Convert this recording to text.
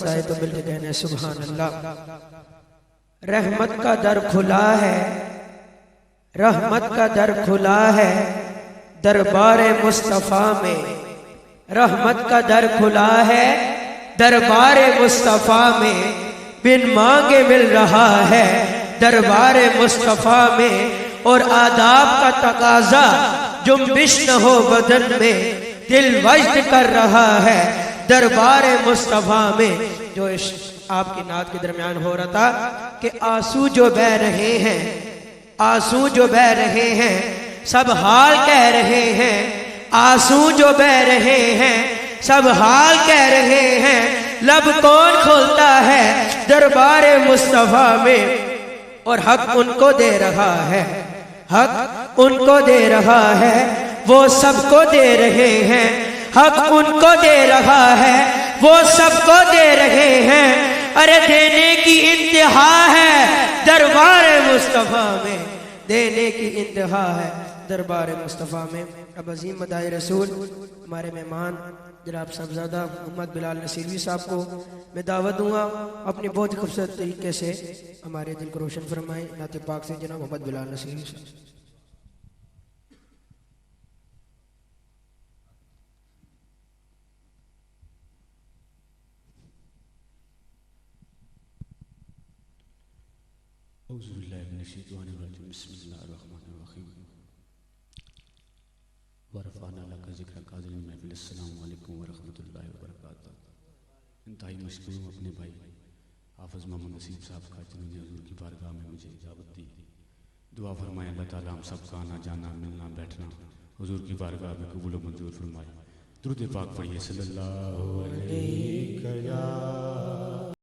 آئے تو مل کے کہنے سبحان اللہ۔ رحمت کا در کھلا ہے، رحمت کا در کھلا ہے دربار مصطفیٰ میں، رحمت کا در کھلا ہے دربار مصطفیٰ میں، بن مانگے مل رہا ہے دربار مصطفیٰ میں، اور آداب کا تقاضا جنبش نہ ہو بدن میں، دل وجد کر رہا ہے دربار مصطفیٰ میں۔ جو آپ کی نعت کے درمیان ہو رہا تھا کہ آنسو جو بہ رہے ہیں، آنسو جو بہ رہے ہیں سب حال کہہ رہے ہیں، آنسو جو بہ رہے ہیں سب حال کہہ رہے ہیں، لب کون کھولتا ہے دربار مصطفیٰ میں، اور حق ان کو دے رہا ہے، حق ان کو دے رہا ہے، وہ سب کو دے رہے ہیں، حق ان کو دے رہا ہے، وہ سب کو دے رہے ہیں، ارے دینے کی انتہا ہے دربار مصطفیٰ میں، دینے کی انتہا ہے دربار مصطفیٰ میں۔ اب عظیم مداح رسول ہمارے مہمان جناب صاحبزادہ محمد بلال نصیروی صاحب کو میں دعوت دوں گا، اپنی بہت خوبصورت طریقے سے ہمارے دل کو روشن فرمائیں۔ نعت پاک سے جناب محمد بلال نصیروی صاحب۔ اعوذ باللہ من الشیطان الرجیم، بسم اللہ الرحمن الرحیم۔ ورفعنا لک ذکرک عظیم محفل۔ السلام علیکم ورحمۃ اللہ وبرکاتہ۔ انتہائی مشکور ہوں اپنے بھائی حافظ محمد نصیب صاحب کا، جنہوں نے حضور کی بارگاہ میں مجھے اجابت دی۔ دعا فرمائے اللہ تعالیٰ ہم سب کا آنا جانا ملنا بیٹھنا حضور کی بارگاہ میں قبول و منظور فرمائے۔ درود پاک پڑھیے صلی اللہ علیہ